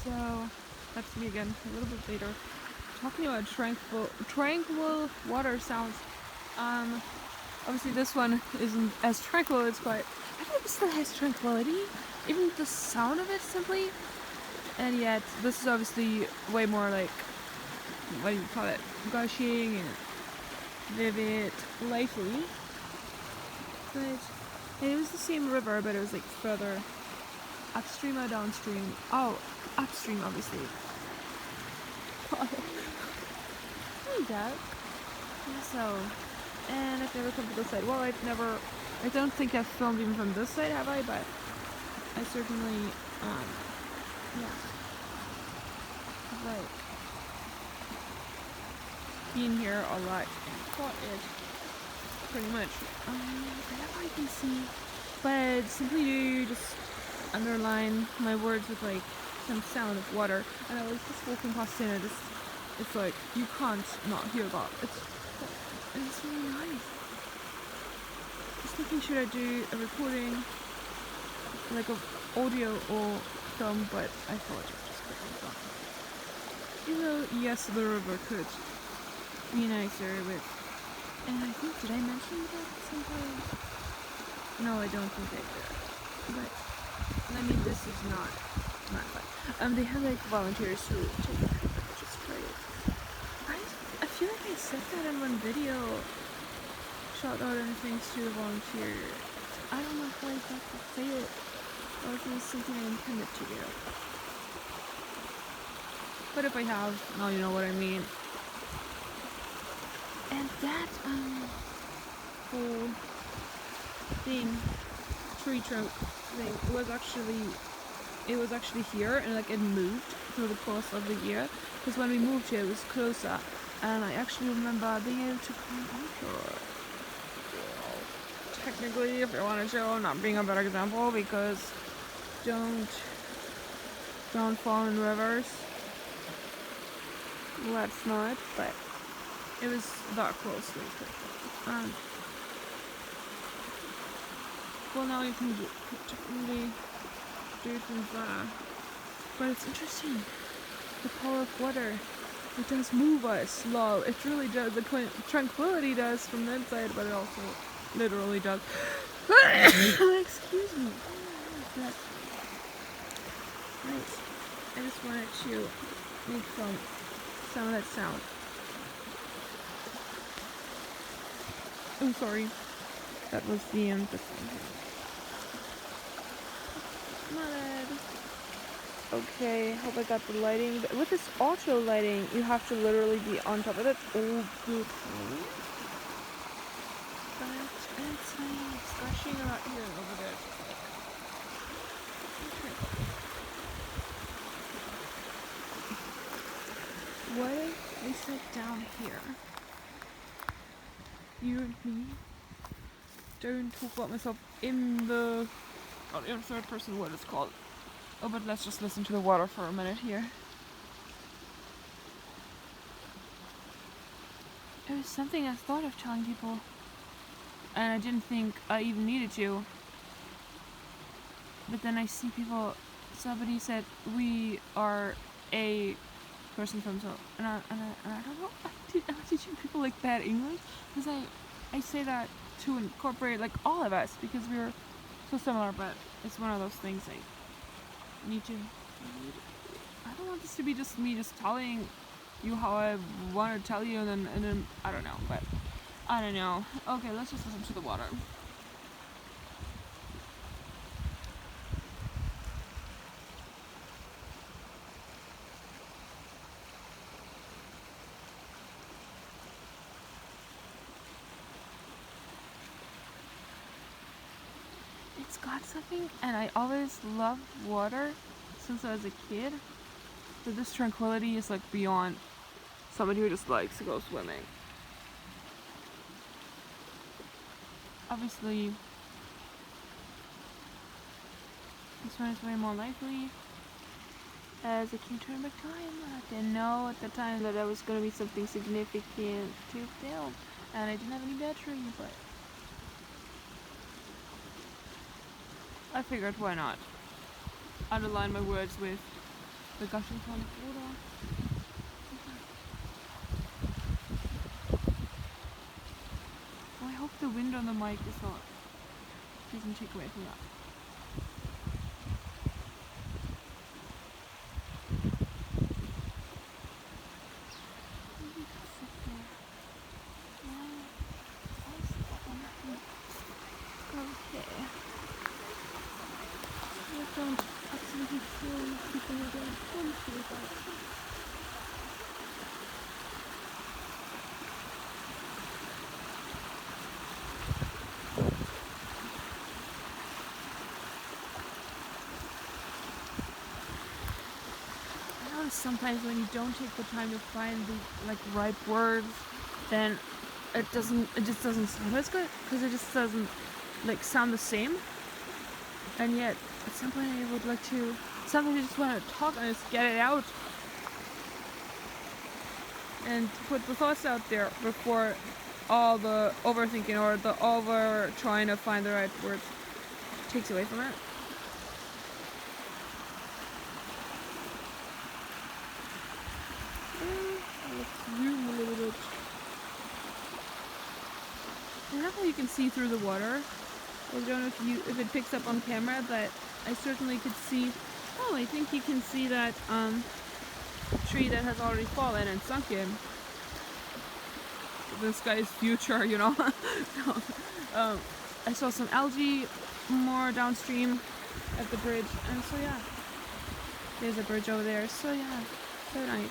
So that's me again, a little bit later. Talking about tranquil water sounds. Obviously this one isn't as tranquil. It's quite. I think it still has tranquility, even the sound of it simply. And yet this is obviously way more like, what do you call it, gushing and vivid, lively. But it was the same river, but it was like further upstream or downstream. Oh, upstream obviously. Hey Dad. So, and I've never come to this side. Well, I don't think I've filmed even from this side, have I? But I certainly, yeah, like, been here a lot and caught it, pretty much. Whatever I can see, but simply to just underline my words with like some sound of water. And I was just walking past it, and it's like you can't not hear that. It's really nice. Just thinking, should I do a recording, like of audio or film, but I thought I'd just put it on. Even though, yes, the river could be nicer with, and I think, did I mention that sometimes? No, I don't think I did. But, I mean, this is not fun. They have like volunteers who take a trip, which is great. I feel like I said that in one video. Shout out and thanks to the volunteers. I don't know how I got to say it, or if it was something I intended to do. But if I have, now you know what I mean. And that whole thing, tree trunk thing, it was actually here, and like it moved through the course of the year. Because when we moved here, it was closer, and I actually remember being able to climb onto it. Technically, if I wanted to, not being a better example, because don't fall in rivers. Let's not, but it was that close to it. Well, now you can technically do it from there. But it's interesting. The power of water. It does move us, lol. It really does. The tranquility does from the inside, but it also literally does. Excuse me. But, right. I just wanted to make some of that sound. Oh, sorry. That was the end. Okay, hope I got the lighting. But with this auto lighting, you have to literally be on top of it all the time. But it's nice. Gushing a lot here and over there. Okay. What if we sit down here? You and me. Don't talk about myself in the third person, what it's called. Oh, but let's just listen to the water for a minute here. It was something I thought of telling people, and I didn't think I even needed to. But then I see people, somebody said, we are a person from so, and I don't know, am I teaching people like bad English? Because I say that to incorporate like all of us, because we're so similar, but it's one of those things I don't want this to be just me just telling you how I want to tell you, and then I don't know, but I don't know. Okay, let's just listen to the water. It's got something, and I always loved water since I was a kid. But this tranquility is like beyond somebody who just likes to go swimming. Obviously, this one is way more lively. As I can turn back time, I didn't know at the time that that was going to be something significant to film, and I didn't have any battery, but I figured why not underline my words with the gushing water. Well, I hope the wind on the mic doesn't take away from that. Okay. I don't absolutely feel people who don't want to, but sometimes when you don't take the time to find the right words, then it just doesn't sound as good because it just doesn't sound the same. And yet at some point I would like to, sometimes I just want to talk and just get it out and put the thoughts out there before all the overthinking or the over trying to find the right words takes away from it. Let's zoom a little bit. I don't know how you can see through the water. I don't know if it picks up on camera, but I certainly could see. Oh, I think you can see that tree that has already fallen and sunk in. This guy's future, you know. I saw some algae more downstream at the bridge, and so yeah, there's a bridge over there. So yeah, so nice.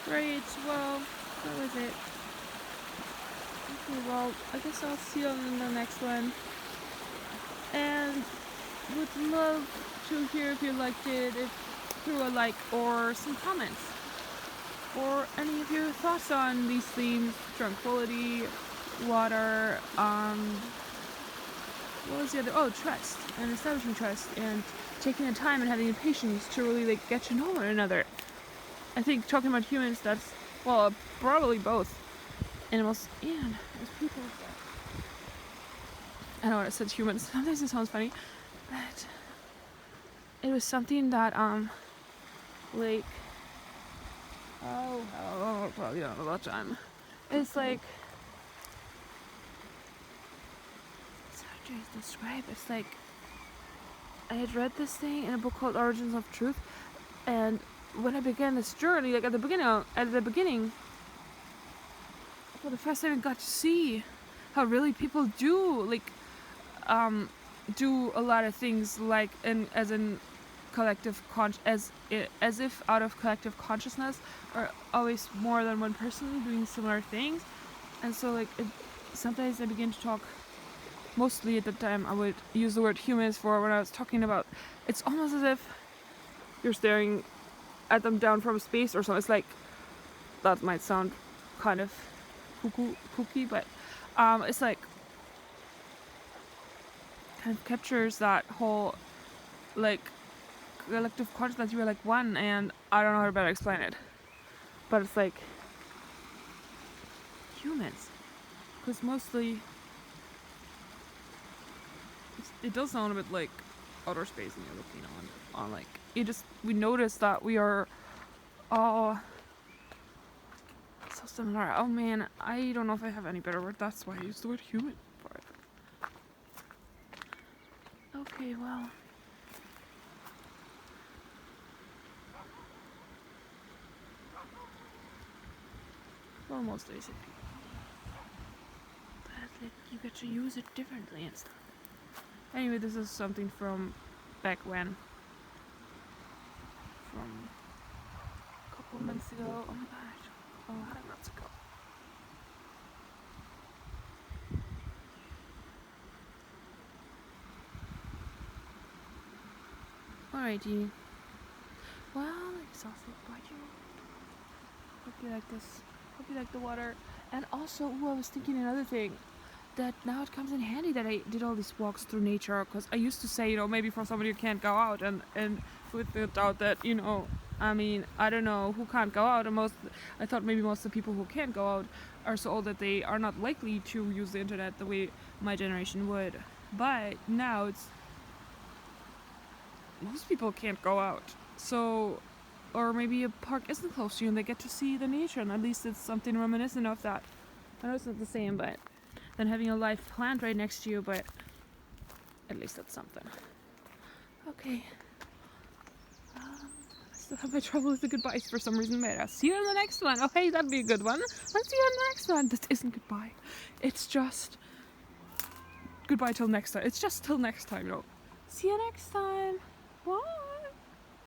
Great. Well, that was it. Okay, well, I guess I'll see you on the next one. And would love to hear if you liked it, through a like or some comments. Or any of your thoughts on these themes, tranquility, water, what was the other? Oh, trust, and establishing trust, and taking the time and having the patience to really get to know one another. I think talking about humans, that's, well, probably both animals and as people. I know I said humans, sometimes it sounds funny, but it was something that, probably don't have a lot of time. It's like, it's hard to describe. It's like, I had read this thing in a book called Origins of Truth, and when I began this journey, at the beginning, for the first time I got to see how really people do, do a lot of things, as if out of collective consciousness, or always more than one person doing similar things. And so sometimes I begin to talk, mostly at the time I would use the word humans for when I was talking about, it's almost as if you're staring at them down from space or something. It's like, that might sound kind of kooky, but it's like kind of captures that whole collective consciousness. You were like one, and I don't know how to better explain it, but it's like humans, because mostly it does sound a bit like outer space, and you're looking on we notice that we are all so similar. Oh man, I don't know if I have any better word. That's why I use the word human for it. Okay, well. Well, most days but you get to use it differently and stuff. Anyway, this is something from back when. From a couple months ago. Oh my gosh. A lot of months ago. Alrighty. Well, it's also quite you. Hope you like this. Hope you like the water. And also, I was thinking another thing. That now it comes in handy that I did all these walks through nature, because I used to say, maybe for somebody who can't go out, and with the doubt that, I don't know who can't go out, and I thought maybe most of the people who can't go out are so old that they are not likely to use the internet the way my generation would. But now most people can't go out. So or maybe a park isn't close to you and they get to see the nature, and at least it's something reminiscent of that. I know it's not the same, but than having a live plant right next to you, but at least that's something. Okay. I still have my trouble with the goodbyes for some reason, but I'll see you in the next one. Oh, hey, that'd be a good one. I'll see you in the next one. This isn't goodbye. It's just goodbye till next time. It's just till next time, See you next time. Bye.